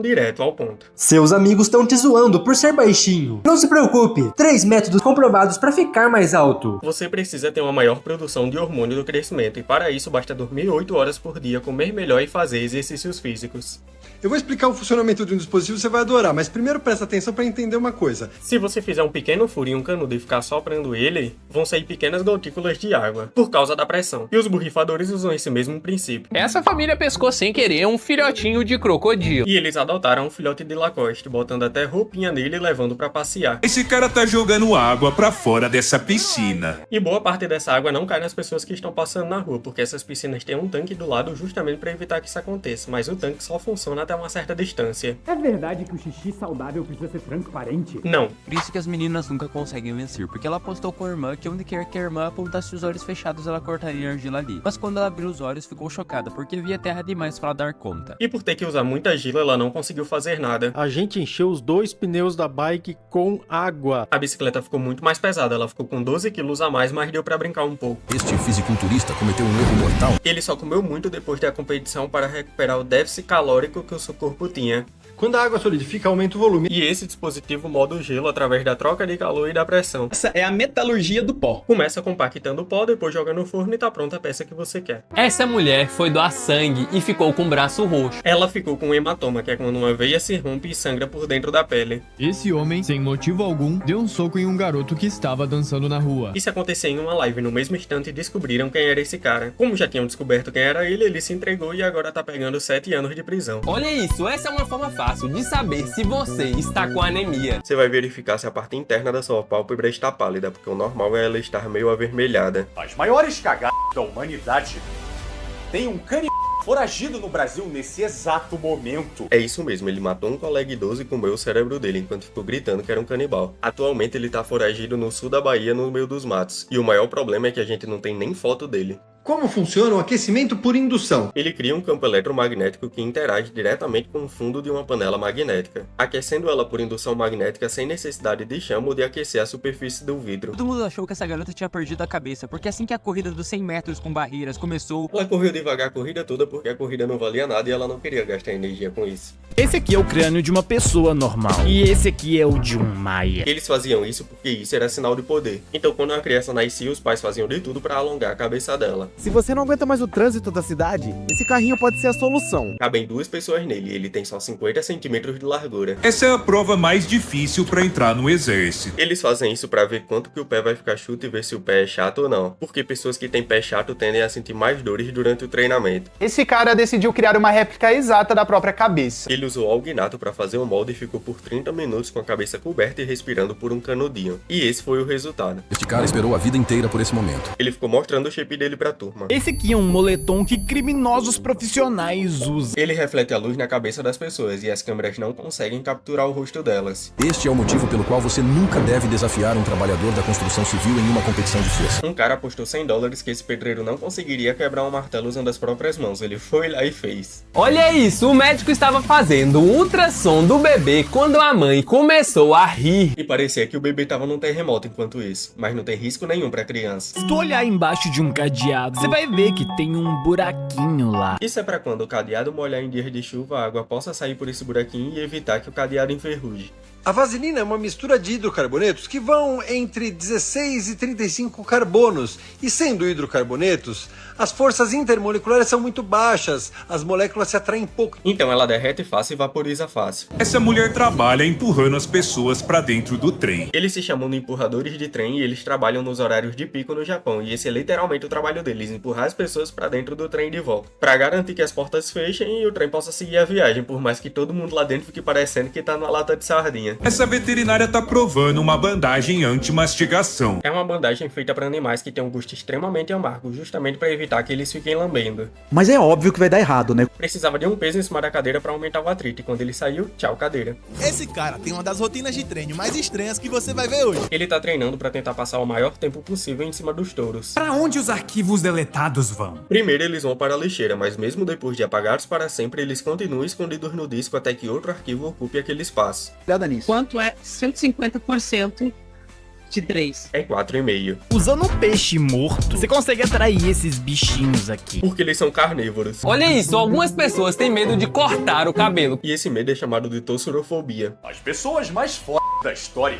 direto ao ponto. Seus amigos estão te zoando por ser baixinho. Não se preocupe, 3 métodos comprovados para ficar mais alto. Você precisa ter uma maior produção de hormônio do crescimento e para isso basta dormir 8 horas por dia, comer melhor e fazer exercícios físicos. Eu vou explicar o funcionamento de um dispositivo, você vai adorar, mas primeiro presta atenção para entender uma coisa. Se você fizer um pequeno furo em um canudo e ficar soprando ele, vão sair pequenas gotículas de água, por causa da pressão. E os borrifadores usam esse mesmo princípio. Essa família pescou sem querer um filhotinho de crocodilo. E eles adotaram um filhote de Lacoste, botando até roupinha nele e levando pra passear. Esse cara tá jogando água pra fora dessa piscina. E boa parte dessa água não cai nas pessoas que estão passando na rua, porque essas piscinas têm um tanque do lado justamente para evitar que isso aconteça, mas o tanque só funciona até uma certa distância. É verdade que o xixi saudável precisa ser transparente? Não. Por isso que as meninas nunca conseguem vencer, porque ela apostou com a irmã que onde quer que a irmã apontasse os olhos fechados ela cortaria a argila ali. Mas quando ela abriu os olhos ficou chocada, porque via terra demais para dar conta. E por ter que usar muita argila, ela não conseguiu fazer nada. A gente encheu os 2 pneus da bike com água. A bicicleta ficou muito mais pesada, ela ficou com 12 quilos a mais, mas deu pra brincar um pouco. Este fisiculturista cometeu um erro mortal. Ele só comeu muito depois da competição para recuperar o déficit calórico que o seu corpo tinha. Quando a água solidifica, aumenta o volume. E esse dispositivo moda o gelo através da troca de calor e da pressão. Essa é a metalurgia do pó. Começa compactando o pó, depois joga no forno e tá pronta a peça que você quer. Essa mulher foi doar sangue e ficou com o braço roxo. Ela ficou com um hematoma, que é quando uma veia se rompe e sangra por dentro da pele. Esse homem, sem motivo algum, deu um soco em um garoto que estava dançando na rua. Isso aconteceu em uma live, no mesmo instante descobriram quem era esse cara. Como já tinham descoberto quem era ele se entregou e agora tá pegando 7 anos de prisão. Olha isso, essa é uma forma fácil de saber se você está com anemia. Você vai verificar se a parte interna da sua pálpebra está pálida, porque o normal é ela estar meio avermelhada. As maiores cagadas da humanidade tem um canibal foragido no Brasil nesse exato momento. É isso mesmo, ele matou um colega idoso e comeu o cérebro dele enquanto ficou gritando que era um canibal. Atualmente ele tá foragido no sul da Bahia, no meio dos matos. E o maior problema é que a gente não tem nem foto dele. Como funciona o aquecimento por indução? Ele cria um campo eletromagnético que interage diretamente com o fundo de uma panela magnética, aquecendo ela por indução magnética sem necessidade de chama ou de aquecer a superfície do vidro. Todo mundo achou que essa garota tinha perdido a cabeça, porque assim que a corrida dos 100 metros com barreiras começou... Ela correu devagar a corrida toda porque a corrida não valia nada e ela não queria gastar energia com isso. Esse aqui é o crânio de uma pessoa normal. E esse aqui é o de um Maia. Eles faziam isso porque isso era sinal de poder. Então quando uma criança nascia, os pais faziam de tudo para alongar a cabeça dela. Se você não aguenta mais o trânsito da cidade, esse carrinho pode ser a solução. Cabem 2 pessoas nele e ele tem só 50 centímetros de largura. Essa é a prova mais difícil pra entrar no exército. Eles fazem isso pra ver quanto que o pé vai ficar chuto e ver se o pé é chato ou não. Porque pessoas que têm pé chato tendem a sentir mais dores durante o treinamento. Esse cara decidiu criar uma réplica exata da própria cabeça. Ele usou alginato pra fazer o molde e ficou por 30 minutos com a cabeça coberta e respirando por um canudinho. E esse foi o resultado. Este cara esperou a vida inteira por esse momento. Ele ficou mostrando o shape dele pra turma. Esse aqui é um moletom que criminosos profissionais usam. Ele reflete a luz na cabeça das pessoas e as câmeras não conseguem capturar o rosto delas. Este é o motivo pelo qual você nunca deve desafiar um trabalhador da construção civil em uma competição de força. Um cara apostou $100 que esse pedreiro não conseguiria quebrar um martelo usando as próprias mãos. Ele foi lá e fez. Olha isso, o médico estava fazendo um ultrassom do bebê quando a mãe começou a rir. E parecia que o bebê tava num terremoto enquanto isso, mas não tem risco nenhum pra criança. Se tu olhar embaixo de um cadeado, você vai ver que tem um buraquinho lá. Isso é pra quando o cadeado molhar em dias de chuva, a água possa sair por esse buraquinho e evitar que o cadeado enferruje. A vaselina é uma mistura de hidrocarbonetos que vão entre 16 e 35 carbonos, e sendo hidrocarbonetos, as forças intermoleculares são muito baixas, as moléculas se atraem pouco. Então ela derrete fácil e vaporiza fácil. Essa mulher trabalha empurrando as pessoas pra dentro do trem. Eles se chamam de empurradores de trem e eles trabalham nos horários de pico no Japão, e esse é literalmente o trabalho deles, empurrar as pessoas pra dentro do trem de volta, pra garantir que as portas fechem e o trem possa seguir a viagem, por mais que todo mundo lá dentro fique parecendo que tá numa lata de sardinha. Essa veterinária tá provando uma bandagem anti-mastigação. É uma bandagem feita para animais que tem um gosto extremamente amargo, justamente para evitar que eles fiquem lambendo. Mas é óbvio que vai dar errado, né? Precisava de um peso em cima da cadeira para aumentar o atrito, e quando ele saiu, tchau cadeira. Esse cara tem uma das rotinas de treino mais estranhas que você vai ver hoje. Ele tá treinando para tentar passar o maior tempo possível em cima dos touros. Para onde os arquivos deletados vão? Primeiro eles vão para a lixeira, mas mesmo depois de apagados para sempre, eles continuam escondidos no disco até que outro arquivo ocupe aquele espaço. Olha nisso. Quanto é 150% 23. É 4,5. Usando um peixe morto, você consegue atrair esses bichinhos aqui. Porque eles são carnívoros. Olha isso, algumas pessoas têm medo de cortar o cabelo. E esse medo é chamado de tossurofobia. As pessoas mais fodas da história.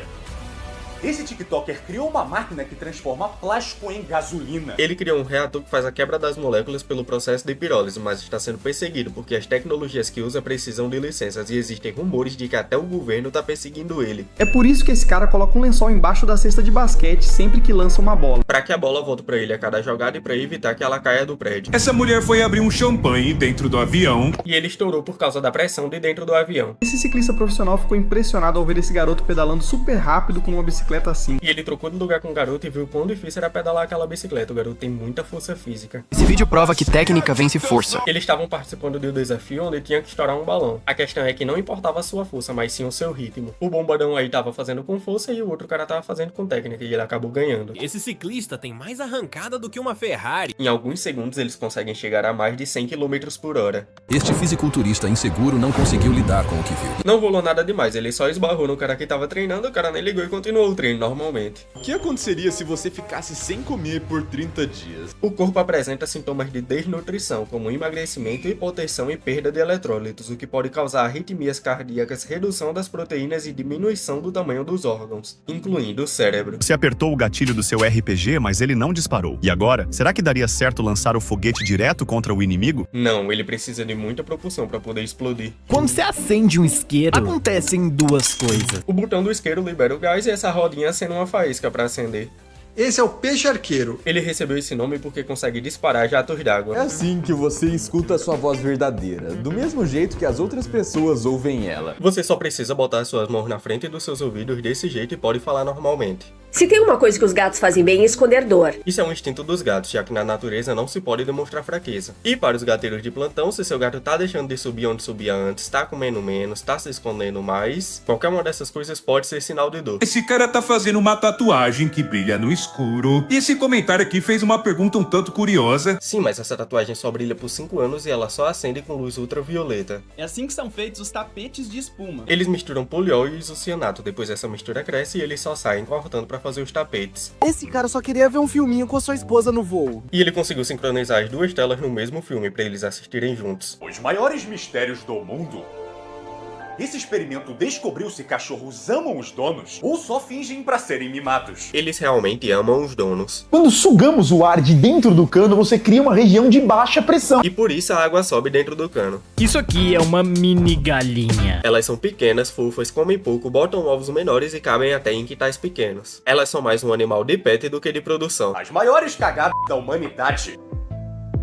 Esse TikToker criou uma máquina que transforma plástico em gasolina. Ele criou um reator que faz a quebra das moléculas pelo processo de pirólise, mas está sendo perseguido porque as tecnologias que usa precisam de licenças e existem rumores de que até o governo está perseguindo ele. É por isso que esse cara coloca um lençol embaixo da cesta de basquete sempre que lança uma bola. Para que a bola volte para ele a cada jogada e para evitar que ela caia do prédio. Essa mulher foi abrir um champanhe dentro do avião. E ele estourou por causa da pressão de dentro do avião. Esse ciclista profissional ficou impressionado ao ver esse garoto pedalando super rápido com uma bicicleta assim. E ele trocou de lugar com o garoto e viu quão difícil era pedalar aquela bicicleta. O garoto tem muita força física. Esse vídeo prova que técnica vence força. Eles estavam participando de um desafio onde tinha que estourar um balão. A questão é que não importava a sua força, mas sim o seu ritmo. O bombadão aí tava fazendo com força e o outro cara tava fazendo com técnica e ele acabou ganhando. Esse ciclista tem mais arrancada do que uma Ferrari. Em alguns segundos eles conseguem chegar a mais de 100 km por hora. Este fisiculturista inseguro não conseguiu lidar com o que viu. Não rolou nada demais, ele só esbarrou no cara que tava treinando, o cara nem ligou e continuou o treino normalmente. O que aconteceria se você ficasse sem comer por 30 dias? O corpo apresenta sintomas de desnutrição, como emagrecimento, hipotensão e perda de eletrólitos, o que pode causar arritmias cardíacas, redução das proteínas e diminuição do tamanho dos órgãos, incluindo o cérebro. Você apertou o gatilho do seu RPG, mas ele não disparou. E agora, será que daria certo lançar o foguete direto contra o inimigo? Não, ele precisa de muita propulsão para poder explodir. Quando você acende um isqueiro, acontecem duas coisas. O botão do isqueiro libera o gás e essa rodinha acende uma faísca para acender. Esse é o peixe arqueiro. Ele recebeu esse nome porque consegue disparar jatos d'água. É assim que você escuta a sua voz verdadeira, do mesmo jeito que as outras pessoas ouvem ela. Você só precisa botar suas mãos na frente dos seus ouvidos desse jeito e pode falar normalmente. Se tem uma coisa que os gatos fazem bem é esconder dor. Isso é um instinto dos gatos, já que na natureza não se pode demonstrar fraqueza. E para os gateiros de plantão, se seu gato tá deixando de subir onde subia antes, tá comendo menos, tá se escondendo mais, qualquer uma dessas coisas pode ser sinal de dor. Esse cara tá fazendo uma tatuagem que brilha no escuro. E esse comentário aqui fez uma pergunta um tanto curiosa. Sim, mas essa tatuagem só brilha por 5 anos e ela só acende com luz ultravioleta. É assim que são feitos os tapetes de espuma. Eles misturam poliol e isocianato, depois essa mistura cresce e eles só saem cortando para fazer os tapetes. Esse cara só queria ver um filminho com a sua esposa no voo. E ele conseguiu sincronizar as duas telas no mesmo filme para eles assistirem juntos. Os maiores mistérios do mundo. Esse experimento descobriu se cachorros amam os donos ou só fingem pra serem mimados. Eles realmente amam os donos. Quando sugamos o ar de dentro do cano, você cria uma região de baixa pressão. E por isso a água sobe dentro do cano. Isso aqui é uma mini galinha. Elas são pequenas, fofas, comem pouco, botam ovos menores e cabem até em quintais pequenos. Elas são mais um animal de pet do que de produção. As maiores cagadas da humanidade.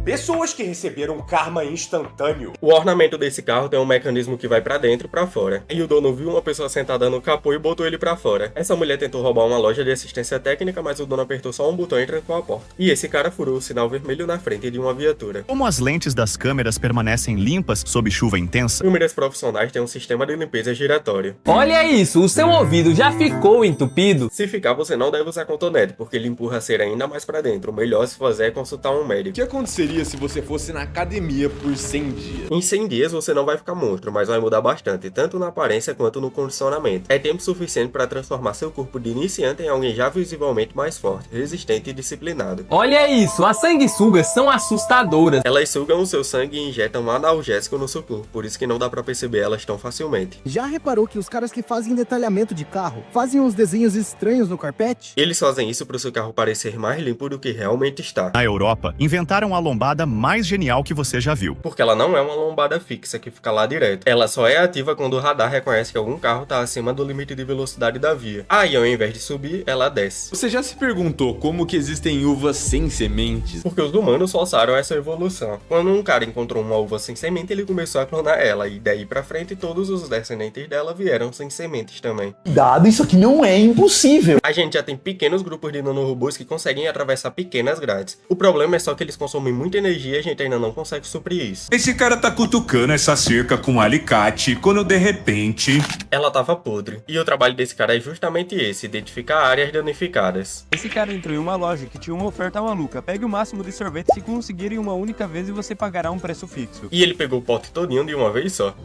Pessoas que receberam karma instantâneo. O ornamento desse carro tem um mecanismo que vai pra dentro e pra fora. E o dono viu uma pessoa sentada no capô e botou ele pra fora. Essa mulher tentou roubar uma loja de assistência técnica, mas o dono apertou só um botão e trancou a porta. E esse cara furou o sinal vermelho na frente de uma viatura. Como as lentes das câmeras permanecem limpas sob chuva intensa? Câmeras profissionais têm um sistema de limpeza giratório. Olha isso, o seu ouvido já ficou entupido? Se ficar, você não deve usar cotonete, porque ele empurra a cera ainda mais pra dentro. O melhor se fazer é consultar um médico. O que aconteceria se você fosse na academia por 100 dias? Em 100 dias você não vai ficar monstro, mas vai mudar bastante, tanto na aparência quanto no condicionamento. É tempo suficiente para transformar seu corpo de iniciante em alguém já visivelmente mais forte, resistente e disciplinado. Olha isso, as sanguessugas são assustadoras. Elas sugam o seu sangue e injetam um analgésico no seu corpo, por isso que não dá pra perceber elas tão facilmente. Já reparou que os caras que fazem detalhamento de carro fazem uns desenhos estranhos no carpete? Eles fazem isso pro seu carro parecer mais limpo do que realmente está. Na Europa, inventaram a lombada mais genial que você já viu. Porque ela não é uma lombada fixa que fica lá direto. Ela só é ativa quando o radar reconhece que algum carro tá acima do limite de velocidade da via. Aí, ao invés de subir, ela desce. Você já se perguntou como que existem uvas sem sementes? Porque os humanos forçaram essa evolução. Quando um cara encontrou uma uva sem semente, ele começou a clonar ela. E daí pra frente, todos os descendentes dela vieram sem sementes também. Cuidado, isso aqui não é impossível. A gente já tem pequenos grupos de nanorobôs que conseguem atravessar pequenas grades. O problema é só que eles consomem muita energia e a gente ainda não consegue suprir isso. Esse cara tá cutucando essa cerca com um alicate, quando de repente... ela tava podre. E o trabalho desse cara é justamente esse, identificar áreas danificadas. Esse cara entrou em uma loja que tinha uma oferta maluca. Pegue o máximo de sorvete se conseguirem uma única vez e você pagará um preço fixo. E ele pegou o pote todinho de uma vez só.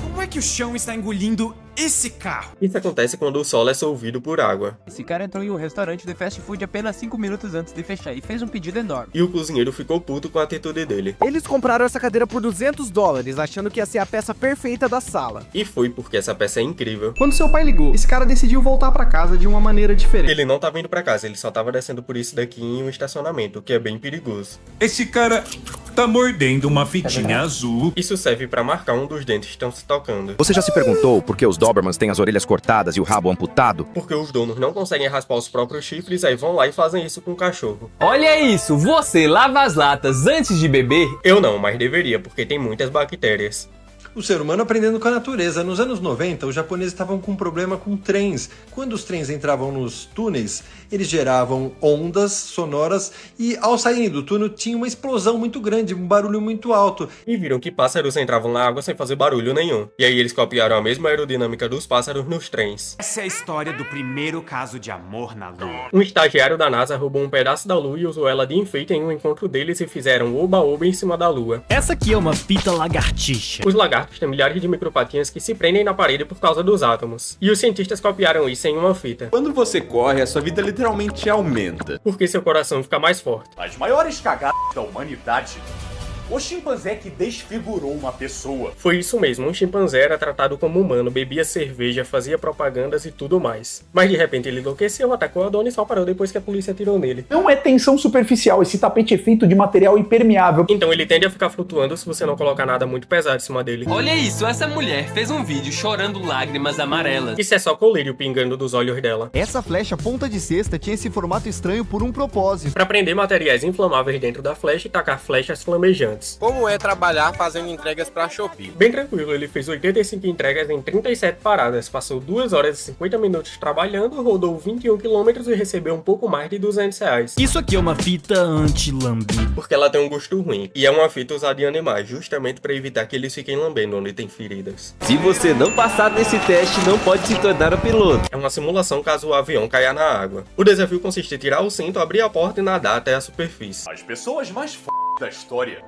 Como é que o chão está engolindo esse carro. Isso acontece quando o solo é solvido por água. Esse cara entrou em um restaurante de fast food apenas 5 minutos antes de fechar e fez um pedido enorme. E o cozinheiro ficou puto com a atitude dele. Eles compraram essa cadeira por $200, achando que ia ser a peça perfeita da sala. E foi porque essa peça é incrível. Quando seu pai ligou, esse cara decidiu voltar pra casa de uma maneira diferente. Ele não tava indo pra casa, ele só tava descendo por isso daqui em um estacionamento, o que é bem perigoso. Esse cara tá mordendo uma fitinha azul. Isso serve pra marcar um dos dentes que estão se tocando. Você já se perguntou por que os Dobermans têm as orelhas cortadas e o rabo amputado? Porque os donos não conseguem raspar os próprios chifres, aí vão lá e fazem isso com o cachorro. Olha isso, você lava as latas antes de beber? Eu não, mas deveria, porque tem muitas bactérias. O ser humano aprendendo com a natureza. Nos anos 90, os japoneses estavam com um problema com trens. Quando os trens entravam nos túneis, eles geravam ondas sonoras e, ao saírem do túnel, tinha uma explosão muito grande, um barulho muito alto. E viram que pássaros entravam na água sem fazer barulho nenhum. E aí eles copiaram a mesma aerodinâmica dos pássaros nos trens. Essa é a história do primeiro caso de amor na Lua. Um estagiário da NASA roubou um pedaço da Lua e usou ela de enfeite em um encontro deles e fizeram oba-oba em cima da Lua. Essa aqui é uma fita lagartixa. Os lagartos têm milhares de micropatinhas que se prendem na parede por causa dos átomos. E os cientistas copiaram isso em uma fita. Quando você corre, a sua vida literalmente aumenta. Porque seu coração fica mais forte. As maiores cagadas da humanidade. O chimpanzé que desfigurou uma pessoa. Foi isso mesmo, um chimpanzé era tratado como humano, bebia cerveja, fazia propagandas e tudo mais. Mas de repente ele enlouqueceu, atacou a dona e só parou depois que a polícia atirou nele. Não é tensão superficial, esse tapete é feito de material impermeável. Então ele tende a ficar flutuando se você não colocar nada muito pesado em cima dele. Olha isso, essa mulher fez um vídeo chorando lágrimas amarelas. Isso é só colírio pingando dos olhos dela. Essa flecha ponta de cesta tinha esse formato estranho por um propósito. Pra prender materiais inflamáveis dentro da flecha e tacar flechas flamejantes. Como é trabalhar fazendo entregas pra Shopee? Bem tranquilo, ele fez 85 entregas em 37 paradas, passou 2 horas e 50 minutos trabalhando, rodou 21 km e recebeu um pouco mais de R$200. Isso aqui é uma fita anti-lambe. Porque ela tem um gosto ruim, e é uma fita usada em animais, justamente para evitar que eles fiquem lambendo onde tem feridas. Se você não passar nesse teste, não pode se tornar um piloto. É uma simulação caso o avião caia na água. O desafio consiste em tirar o cinto, abrir a porta e nadar até a superfície. As pessoas mais da história.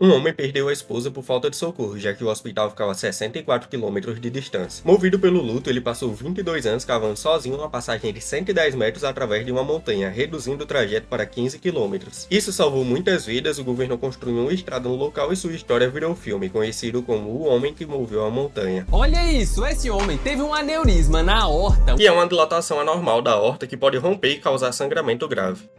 Um homem perdeu a esposa por falta de socorro, já que o hospital ficava a 64 km de distância. Movido pelo luto, ele passou 22 anos cavando sozinho uma passagem de 110 metros através de uma montanha, reduzindo o trajeto para 15 km. Isso salvou muitas vidas, o governo construiu uma estrada no local e sua história virou um filme, conhecido como O Homem que Moveu a Montanha. Olha isso, esse homem teve um aneurisma na aorta. E é uma dilatação anormal da aorta que pode romper e causar sangramento grave.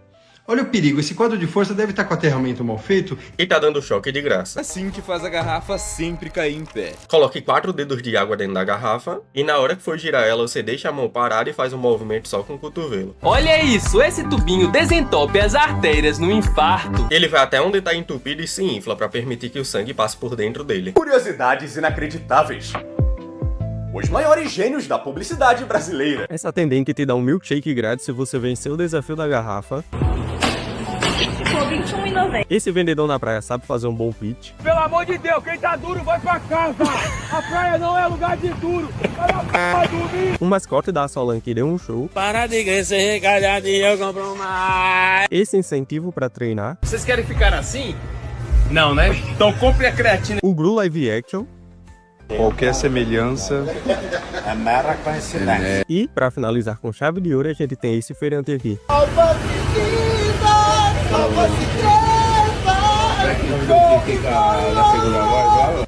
Olha o perigo, esse quadro de força deve estar com o aterramento mal feito. E tá dando choque de graça. Assim que faz a garrafa sempre cair em pé. Coloque 4 dedos de água dentro da garrafa e na hora que for girar ela, você deixa a mão parada e faz um movimento só com o cotovelo. Olha isso, esse tubinho desentope as artérias no infarto. Ele vai até onde tá entupido e se infla para permitir que o sangue passe por dentro dele. Curiosidades inacreditáveis. Os maiores gênios da publicidade brasileira. Essa atendente te dá um milkshake grátis se você vencer o desafio da garrafa. Esse vendedor na praia sabe fazer um bom pitch. Pelo amor de Deus, quem tá duro vai pra casa. A praia não é lugar de duro. Vai dormir. Um mascote da Solan que deu um show. Para de ser regalhado e eu compro mais. Esse incentivo pra treinar. Vocês querem ficar assim? Não, né? Então compre a creatina. O Blue Live Action. Qualquer semelhança é mera coincidência. E, pra finalizar com chave de ouro, a gente tem esse feirante aqui.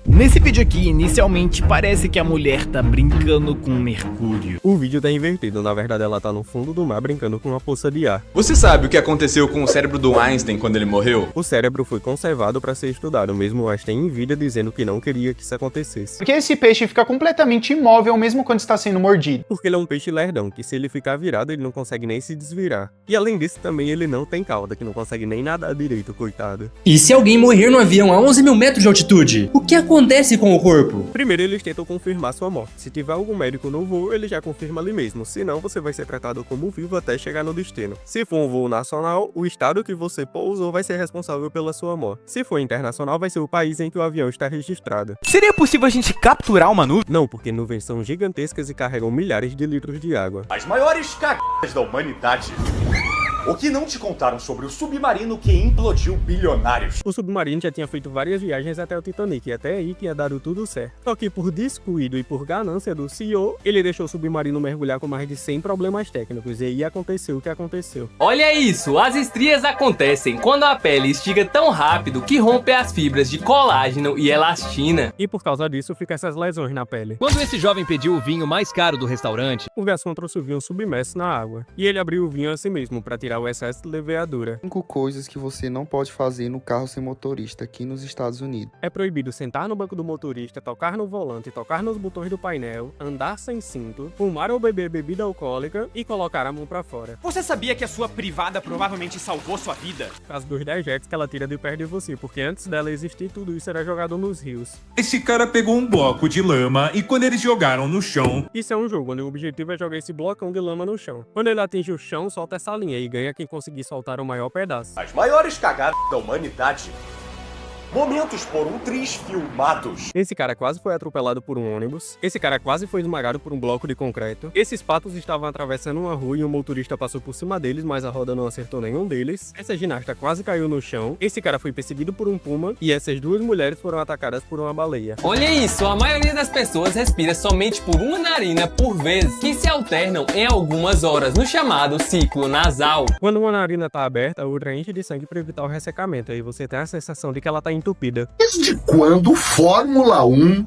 Nesse vídeo aqui, inicialmente, parece que a mulher tá brincando com mercúrio. O vídeo tá invertido, na verdade ela tá no fundo do mar brincando com uma poça de ar. Você sabe o que aconteceu com o cérebro do Einstein quando ele morreu? O cérebro foi conservado para ser estudado, mesmo Einstein em vida dizendo que não queria que isso acontecesse. Porque esse peixe fica completamente imóvel mesmo quando está sendo mordido. Porque ele é um peixe lerdão, que se ele ficar virado ele não consegue nem se desvirar. E além disso também ele não tem cauda, que não consegue nem nadar direito, coitado. E se alguém morrer no avião a 11 mil metros de altitude? O que acontece com o corpo? Primeiro eles tentam confirmar sua morte. Se tiver algum médico no voo, ele já confirma ali mesmo. Senão você vai ser tratado como vivo até chegar no destino. Se for um voo nacional, o estado que você pousou vai ser responsável pela sua morte. Se for internacional, vai ser o país em que o avião está registrado. Seria possível a gente capturar uma nuvem? Não, porque nuvens são gigantescas e carregam milhares de litros de água. As maiores cagadas da humanidade. O que não te contaram sobre o submarino que implodiu bilionários? O submarino já tinha feito várias viagens até o Titanic, e até aí tinha dado tudo certo. Só que por descuido e por ganância do CEO, ele deixou o submarino mergulhar com mais de 100 problemas técnicos, e aí aconteceu o que aconteceu. Olha isso, as estrias acontecem quando a pele estica tão rápido que rompe as fibras de colágeno e elastina. E por causa disso fica essas lesões na pele. Quando esse jovem pediu o vinho mais caro do restaurante, O garçom trouxe o vinho submerso na água, e ele abriu o vinho a si mesmo para tirar o excesso de leveadura. 5 coisas que você não pode fazer no carro sem motorista aqui nos Estados Unidos. É proibido sentar no banco do motorista, tocar no volante, tocar nos botões do painel, andar sem cinto, fumar ou beber bebida alcoólica e colocar a mão pra fora. Você sabia que a sua privada provavelmente salvou sua vida? Por causa dos dejetos que ela tira de perto de você, porque antes dela existir, tudo isso era jogado nos rios. Esse cara pegou um bloco de lama e quando eles jogaram no chão... Isso é um jogo onde o objetivo é jogar esse blocão de lama no chão. Quando ele atinge o chão, solta essa linha e ganha quem conseguir soltar o maior pedaço. As maiores cagadas da humanidade. Momentos por um triz filmados. Esse cara quase foi atropelado por um ônibus. Esse cara quase foi esmagado por um bloco de concreto. Esses patos estavam atravessando uma rua e um motorista passou por cima deles, mas a roda não acertou nenhum deles. Essa ginasta quase caiu no chão. Esse cara foi perseguido por um puma. E essas duas mulheres foram atacadas por uma baleia. Olha isso, a maioria das pessoas respira somente por uma narina por vez, que se alternam em algumas horas, no chamado ciclo nasal. Quando uma narina tá aberta, a outra enche de sangue para evitar o ressecamento. Aí você tem a sensação de que ela tá entupida. Desde quando Fórmula 1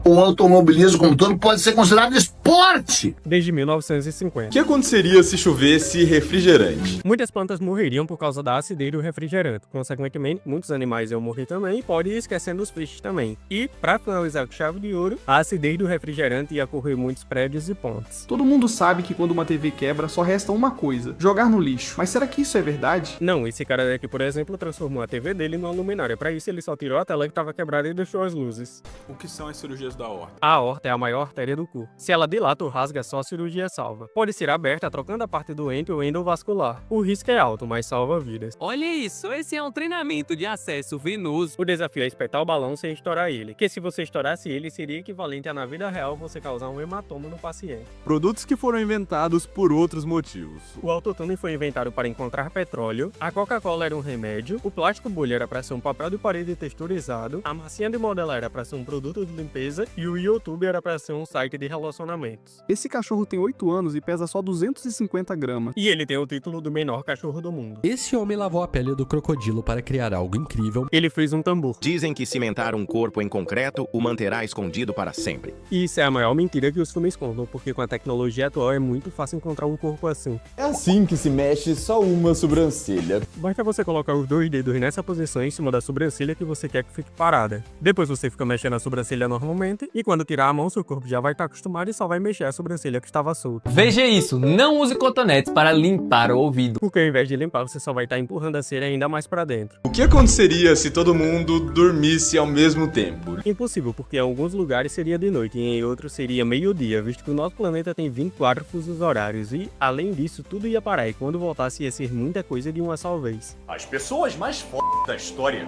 ou automobilismo como todo pode ser considerado esporte? Desde 1950. O que aconteceria se chovesse refrigerante? Muitas plantas morreriam por causa da acidez do refrigerante. Consequentemente, muitos animais iam morrer também e pode ir esquecendo os peixes também. E, para finalizar com chave de ouro, a acidez do refrigerante ia correr muitos prédios e pontes. Todo mundo sabe que quando uma TV quebra, só resta uma coisa: jogar no lixo. Mas será que isso é verdade? Não, esse cara aqui, por exemplo, transformou a TV dele numa luminária. Para isso, ele só tirou a tela que estava quebrada e deixou as luzes. O que são as cirurgias da aorta? A aorta é a maior artéria do corpo. Se ela dilata ou rasga, só a cirurgia salva. Pode ser aberta trocando a parte doente ou endovascular. O risco é alto, mas salva vidas. Olha isso, esse é um treinamento de acesso venoso. O desafio é espetar o balão sem estourar ele, que se você estourasse ele, seria equivalente a na vida real você causar um hematoma no paciente. Produtos que foram inventados por outros motivos. O autotune foi inventado para encontrar petróleo, a Coca-Cola era um remédio, o plástico bolha era para ser um papel de parede texturizado, a massinha de modelar era para ser um produto de limpeza e o YouTube era para ser um site de relacionamentos. Esse cachorro tem 8 anos e pesa só 250 gramas. E ele tem o título do menor cachorro do mundo. esse homem lavou a pele do crocodilo para criar algo incrível. Ele fez um tambor. Dizem que cimentar um corpo em concreto o manterá escondido para sempre. E isso é a maior mentira que os filmes contam, porque com a tecnologia atual é muito fácil encontrar um corpo assim. É assim que se mexe só uma sobrancelha. Basta você colocar os dois dedos nessa posição em cima da sobrancelha que você quer que fique parada. Depois você fica mexendo a sobrancelha normalmente e quando tirar a mão, seu corpo já vai estar acostumado e só vai mexer a sobrancelha que estava solta. Veja isso, não use cotonetes para limpar o ouvido. Porque ao invés de limpar, você só vai estar empurrando a cera ainda mais para dentro. O que aconteceria se todo mundo dormisse ao mesmo tempo? Impossível, porque em alguns lugares seria de noite e em outros seria meio-dia, visto que o nosso planeta tem 24 fusos horários e, além disso, tudo ia parar e quando voltasse ia ser muita coisa de uma só vez. As pessoas mais f*** da história.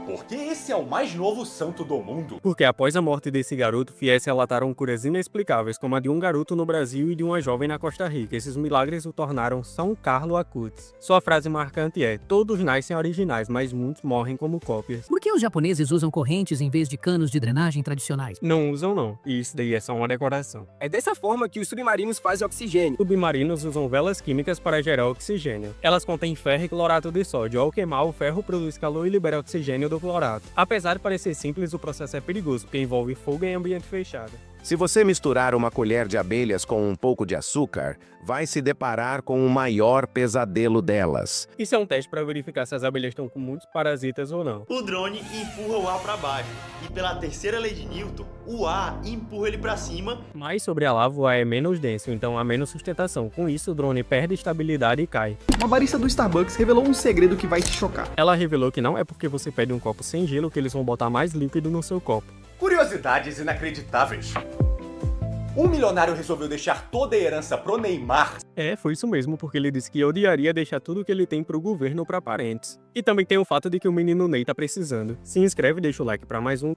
Porque esse é o mais novo santo do mundo. Porque após a morte desse garoto, fiéis relataram curas inexplicáveis, como a de um garoto no Brasil e de uma jovem na Costa Rica. Esses milagres o tornaram São Carlo Acutis. Sua frase marcante é: todos nascem originais, mas muitos morrem como cópias. Por que os japoneses usam correntes em vez de canos de drenagem tradicionais? Não usam não, e isso daí é só uma decoração. É dessa forma que os submarinos fazem oxigênio. Submarinos usam velas químicas para gerar oxigênio. Elas contêm ferro e clorato de sódio. Ao queimar, o ferro produz calor e libera oxigênio do clorato. Apesar de parecer simples, o processo é perigoso, porque envolve fogo em ambiente fechado. Se você misturar uma colher de abelhas com um pouco de açúcar, vai se deparar com o maior pesadelo delas. Isso é um teste para verificar se as abelhas estão com muitos parasitas ou não. O drone empurra o ar para baixo, e pela terceira lei de Newton, o ar empurra ele para cima. Mas sobre a lava, o ar é menos denso, então há menos sustentação. Com isso, o drone perde estabilidade e cai. Uma barista do Starbucks revelou um segredo que vai te chocar. Ela revelou que não é porque você pede um copo sem gelo que eles vão botar mais líquido no seu copo. Curiosidades inacreditáveis. Um milionário resolveu deixar toda a herança pro Neymar. É, foi isso mesmo, porque ele disse que odiaria deixar tudo que ele tem pro governo para parentes. E também tem o fato de que o menino Ney tá precisando. Se inscreve e deixa o like para mais um.